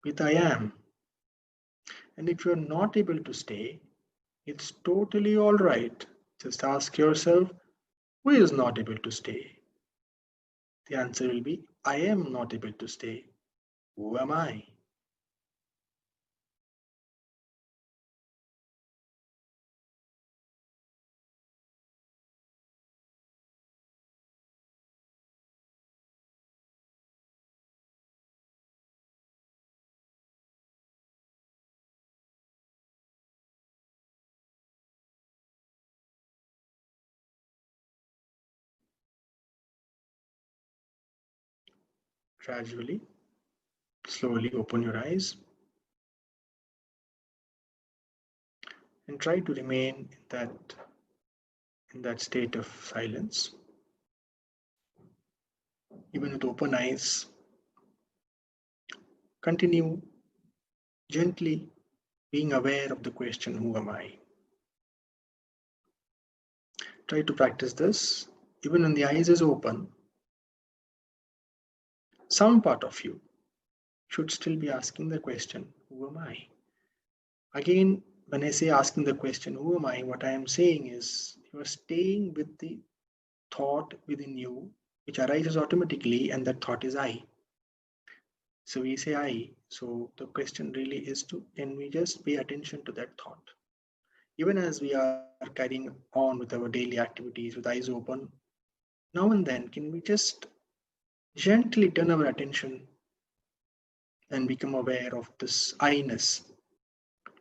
with I am. And if you're not able to stay, it's totally all right. Just ask yourself, who is not able to stay? The answer will be, I am not able to stay. Who am I? Gradually, slowly open your eyes and try to remain in that state of silence. Even with open eyes, continue gently being aware of the question, who am I? Try to practice this even when the eyes is open. Some part of you should still be asking the question, who am I? Again, when I say asking the question, who am I? What I am saying is you are staying with the thought within you, which arises automatically, and that thought is I. So we say I. So the question really is can we just pay attention to that thought? Even as we are carrying on with our daily activities with eyes open, now and then, can we just gently turn our attention and become aware of this I-ness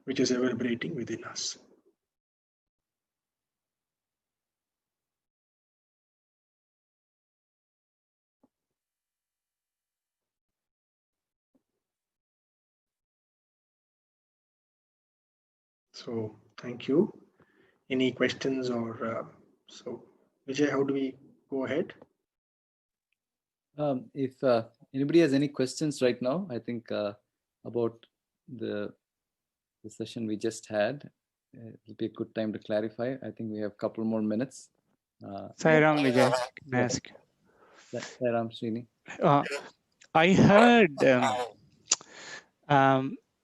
which is reverberating within us? So thank you. Any questions or so Vijay, how do we go ahead? If anybody has any questions right now, I think about the session we just had, it'll be a good time to clarify. I think we have a couple more minutes. Sai Ram, Vijay, can I ask? Sai Ram, Srini. I heard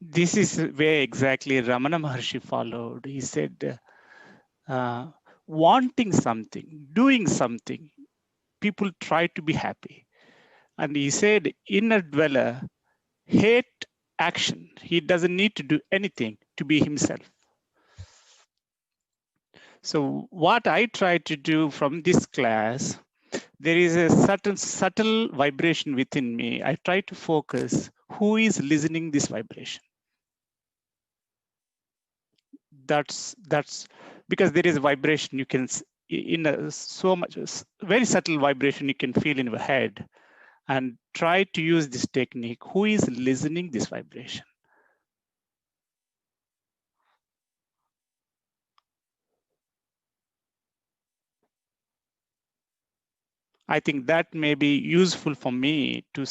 this is where exactly Ramana Maharshi followed. He said, wanting something, doing something, people try to be happy. And he said, inner dweller hate action. He doesn't need to do anything to be himself. So what I try to do from this class, there is a certain subtle vibration within me. I try to focus who is listening this vibration. That's because there is a vibration you can, so much, very subtle vibration you can feel in your head, and try to use this technique. Who is listening this vibration? I think that may be useful for me to,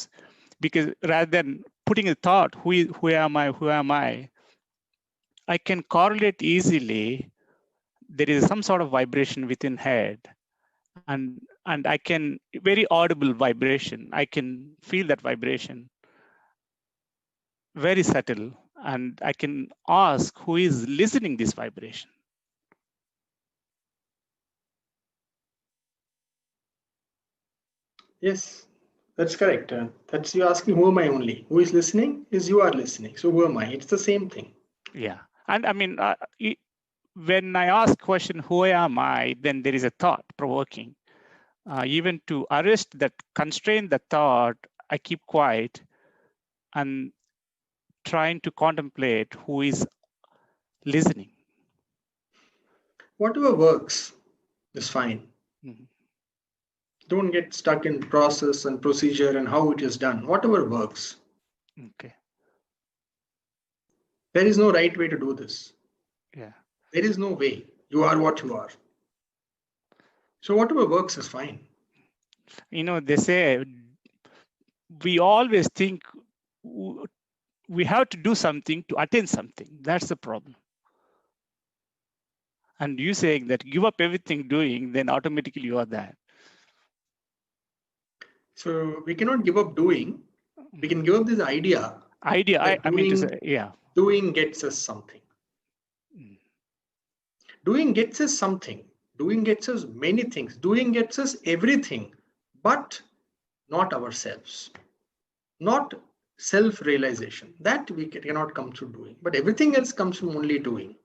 because rather than putting a thought, who am I, I can correlate easily. There is some sort of vibration within head, and I can, very audible vibration. I can feel that vibration, very subtle, and I can ask who is listening this vibration. Yes, that's correct. That's you asking who am I only. Who is listening is you are listening. So who am I? It's the same thing. Yeah, and I mean, when I ask question, who am I, then there is a thought provoking. Even to arrest that, constrain the thought, I keep quiet and trying to contemplate who is listening. Whatever works is fine. Mm-hmm. Don't get stuck in process and procedure and how it is done. Whatever works. Okay. There is no right way to do this. Yeah. There is no way. You are what you are. So whatever works is fine. You know, they say we always think we have to do something to attain something. That's the problem. And you saying that give up everything doing, then automatically you are that. So we cannot give up doing. We can give up this idea. I mean to say, yeah. Doing gets us something. Doing gets us something. Doing gets us many things. Doing gets us everything, but not ourselves. Not self-realization. That we cannot come through doing. But everything else comes from only doing.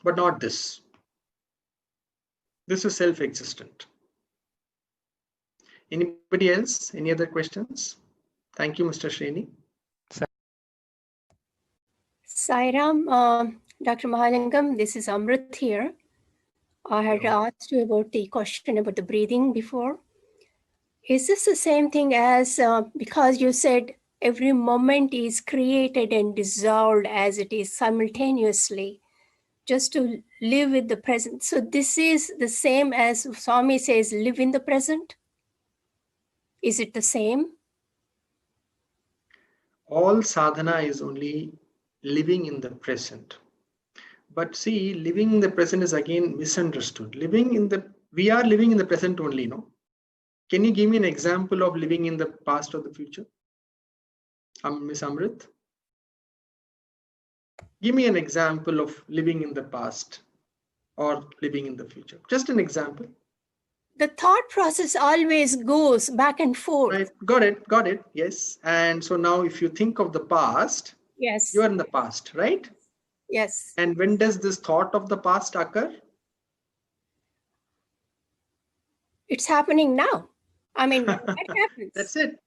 But not this. This is self-existent. Anybody else? Any other questions? Thank you, Mr. Srini. Sairam, Dr. Mahalingam, this is Amrit here. I had asked you about the question about the breathing before. Is this the same thing as, because you said every moment is created and dissolved as it is simultaneously, just to live with the present. So this is the same as Swami says, live in the present? Is it the same? All sadhana is only living in the present. But see, living in the present is again misunderstood. We are living in the present only, no? Can you give me an example of living in the past or the future? Ms. Amrit? Give me an example of living in the past or living in the future. Just an example. The thought process always goes back and forth. Right. Got it. Yes. And so now if you think of the past, yes, you are in the past, right? Yes. And when does this thought of the past occur? It's happening now. I mean, what happens? That's it.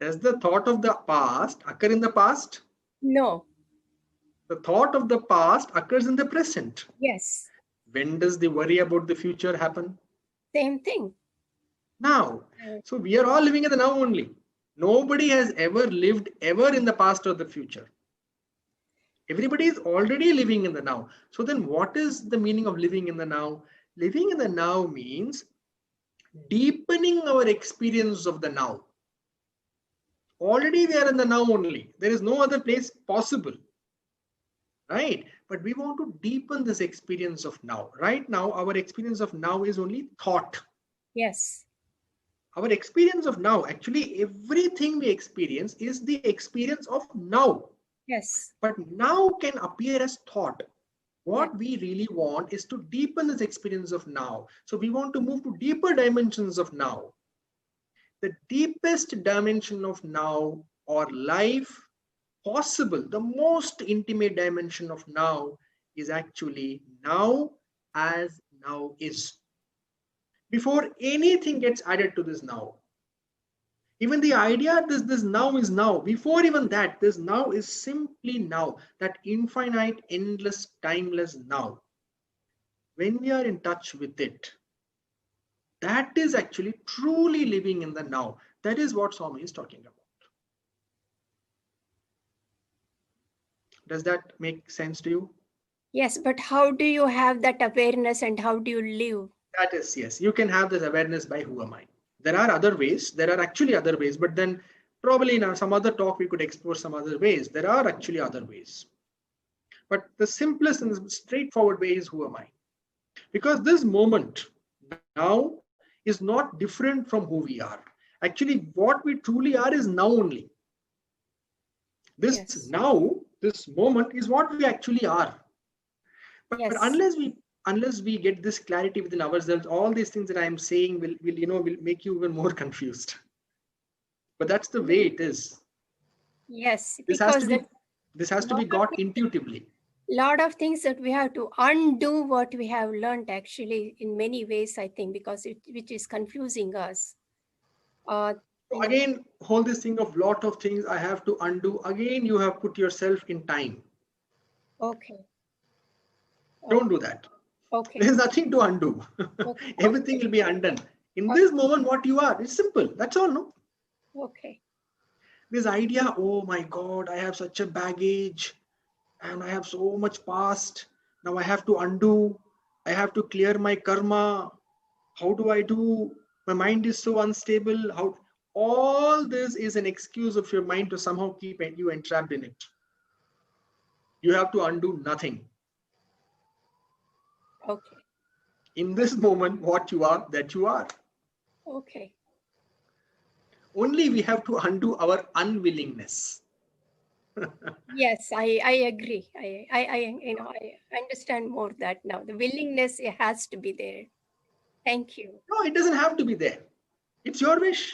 Does the thought of the past occur in the past? No. The thought of the past occurs in the present. Yes. When does the worry about the future happen? Same thing. Now. So we are all living in the now only. Nobody has ever lived ever in the past or the future. Everybody is already living in the now. So then what is the meaning of living in the now? Living in the now means deepening our experience of the now. Already we are in the now only. There is no other place possible. Right? But we want to deepen this experience of now. Right now, our experience of now is only thought. Yes. Our experience of now, actually everything we experience is the experience of now. Yes. But now can appear as thought. What we really want is to deepen this experience of now. So we want to move to deeper dimensions of now. The deepest dimension of now or life possible, the most intimate dimension of now is actually now as now is. Before anything gets added to this now. Even the idea this now is now, before even that, this now is simply now, that infinite, endless, timeless now. When we are in touch with it, that is actually truly living in the now. That is what Swami is talking about. Does that make sense to you? Yes, but how do you have that awareness and how do you live? That is, yes, you can have this awareness by who am I. There are other ways. There are actually other ways, but then probably in some other talk, we could explore some other ways. There are actually other ways. But the simplest and straightforward way is who am I? Because this moment now is not different from who we are. Actually, what we truly are is now only. This now, this moment is what we actually are. But unless we get this clarity within ourselves, all these things that I am saying will make you even more confused. But that's the way it is. Yes, this has to be got intuitively. Lot of things that we have to undo what we have learned actually in many ways, I think, because which is confusing us. Again, hold this thing of lot of things I have to undo. Again, you have put yourself in time. Okay. Don't do that. Okay. There's nothing to undo. Okay. Everything will be undone. In this moment, what you are, it's simple. That's all, no? Okay. This idea, oh my God, I have such a baggage and I have so much past. Now I have to undo. I have to clear my karma. How do I do? My mind is so unstable. How? All this is an excuse of your mind to somehow keep you entrapped in it. You have to undo nothing. Okay. In this moment, what you are, that you are. Okay. Only we have to undo our unwillingness. Yes, I agree. I understand more that now. The willingness, it has to be there. Thank you. No, it doesn't have to be there. It's your wish.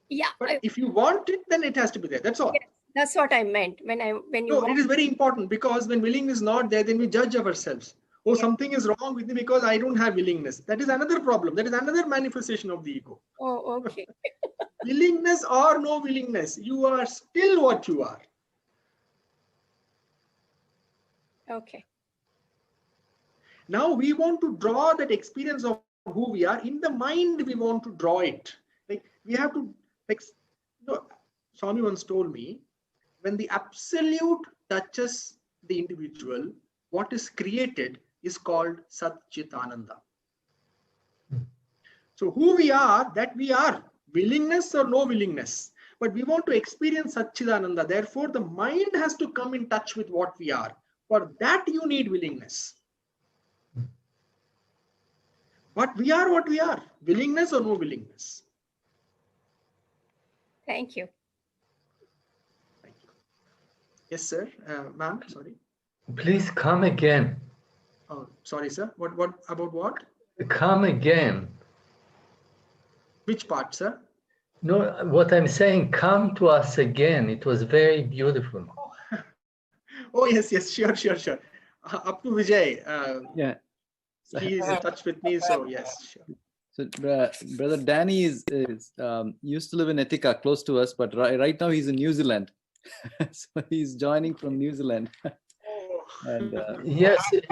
Yeah. But if you want it, then it has to be there. That's all. Yes, that's what I meant when you. No, it is very important, because when willingness is not there, then we judge ourselves. Oh, something is wrong with me because I don't have willingness. That is another problem. That is another manifestation of the ego. Oh, okay. Willingness or no willingness, you are still what you are. Okay. Now we want to draw that experience of who we are. In the mind, we want to draw it. Like we have to, Swami once told me, when the absolute touches the individual, what is created is called Satchitananda. So who we are, that we are, willingness or no willingness. But we want to experience Satchitananda. Therefore, the mind has to come in touch with what we are. For that, you need willingness. But we are what we are, willingness or no willingness. Thank you. Thank you. Yes, sir. Ma'am, sorry. Please come again. Oh, sorry, sir. What about what? Come again. Which part, sir? No, what I'm saying, come to us again. It was very beautiful. Oh, yes, sure. Up to Vijay. Yeah. He is in touch with me, so yes, sure. So brother Danny is used to live in Etika, close to us, but right now he's in New Zealand. So he's joining from New Zealand. And yes, it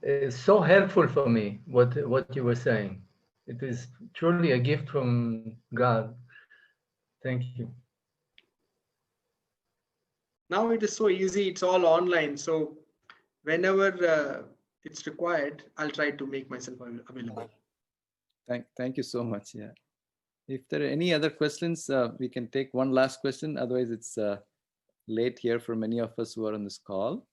is so helpful for me what you were saying. It is truly a gift from God. Thank you. Now it is so easy. It's all online. So whenever it's required, I'll try to make myself available. Thank you so much. Yeah. If there are any other questions, we can take one last question. Otherwise, it's late here for many of us who are on this call.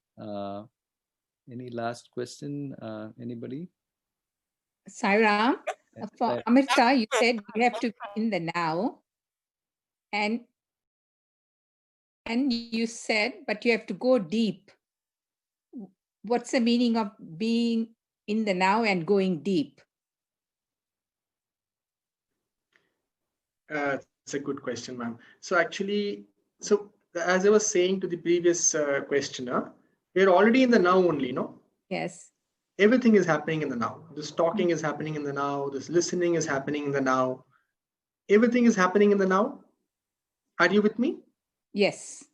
Any last question? Anybody? Sai Ram, for Amrita, you said you have to be in the now. And you said, but you have to go deep. What's the meaning of being in the now and going deep? It's a good question, ma'am. So actually, as I was saying to the previous questioner, we're already in the now only, no? Yes. Everything is happening in the now. This talking is happening in the now. This listening is happening in the now. Everything is happening in the now. Are you with me? Yes.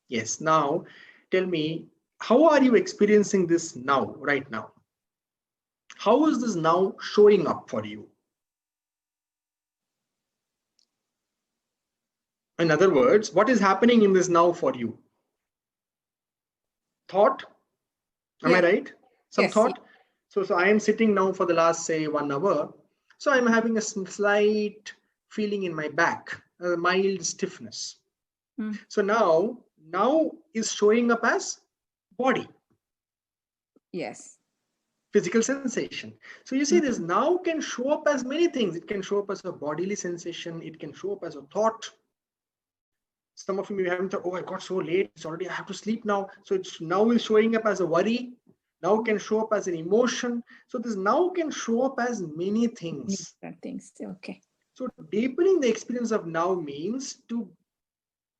Yes. Now, tell me, how are you experiencing this now, right now? How is this now showing up for you? In other words, what is happening in this now for you? Thought? Am I right? Some thought? So I am sitting now for the last, say, 1 hour. So I'm having a slight feeling in my back, a mild stiffness. So now is showing up as body. Yes. Physical sensation. So you see, this now can show up as many things. It can show up as a bodily sensation. It can show up as a thought. Some of you may have thought, oh, I got so late. It's already, I have to sleep now. So it's now is showing up as a worry. Now can show up as an emotion. So this now can show up as many things. Okay. So deepening the experience of now means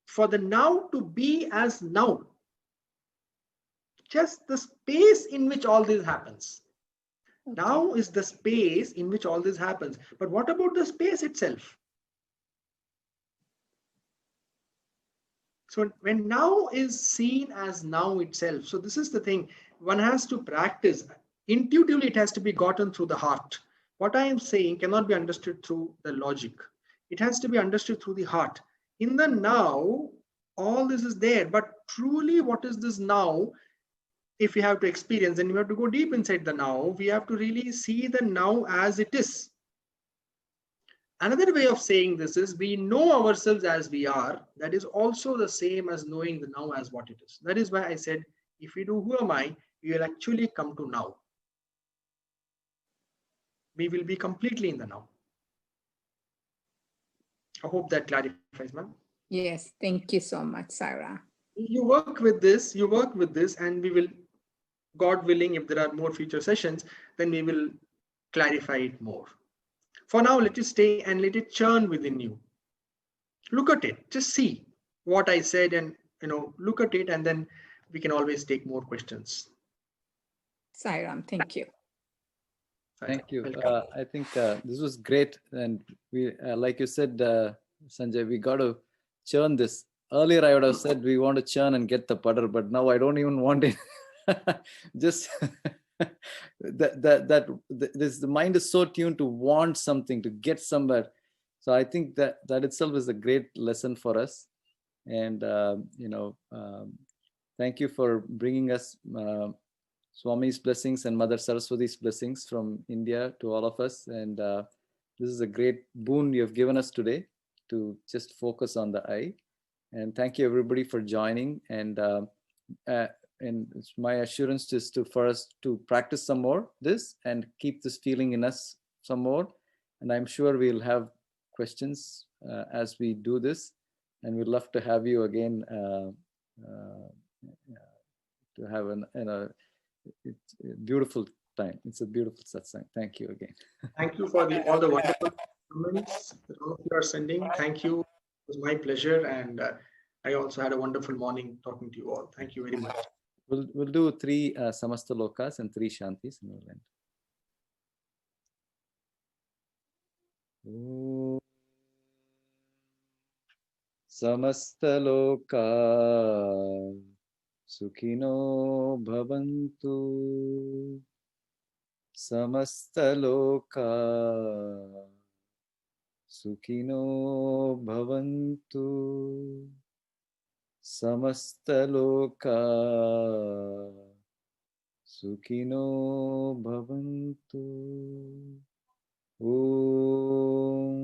for the now to be as now. Just the space in which all this happens. Okay. Now is the space in which all this happens. But what about the space itself? So when now is seen as now itself, so this is the thing, one has to practice. Intuitively, it has to be gotten through the heart. What I am saying cannot be understood through the logic. It has to be understood through the heart. In the now, all this is there, but truly what is this now? If we have to experience, then we have to go deep inside the now. We have to really see the now as it is. Another way of saying this is we know ourselves as we are. That is also the same as knowing the now as what it is. That is why I said, if we do who am I, we will actually come to now. We will be completely in the now. I hope that clarifies, ma'am. Yes, thank you so much, Sarah. You work with this, and we will, God willing, if there are more future sessions, then we will clarify it more. For now, let it stay and let it churn within you. Look at it, just see what I said and look at it, and then we can always take more questions. Sairam, thank you. Thank you. I think this was great. And we, like you said, Sanjay, we got to churn this. Earlier, I would have said we want to churn and get the butter, but now I don't even want it. Just the mind is so tuned to want something, to get somewhere. So I think that itself is a great lesson for us. And thank you for bringing us Swami's blessings and Mother Saraswati's blessings from India to all of us. And this is a great boon you have given us today to just focus on the I. And thank you everybody for joining. And it's my assurance just for us to practice some more this and keep this feeling in us some more. And I'm sure we'll have questions as we do this. And we'd love to have you again to have it's a beautiful time. It's a beautiful satsang. Thank you again. Thank you for all the wonderful comments that all of you are sending. Thank you. It was my pleasure. And I also had a wonderful morning talking to you all. Thank you very much. We'll do 3 Samasta Lokas and 3 Shantis and we'll end. Samasta Loka Sukhino Bhavantu. Samasta Loka Sukhino Bhavantu. Samasta Loka Sukhino Bhavantu. Om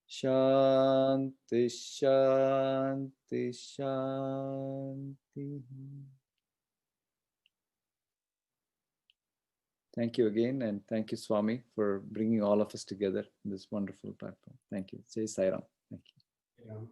Shanti Shanti Shanti. Thank you again, and thank you, Swami, for bringing all of us together in this wonderful platform. Thank you. Jai Sai Ram. Thank you. Yeah.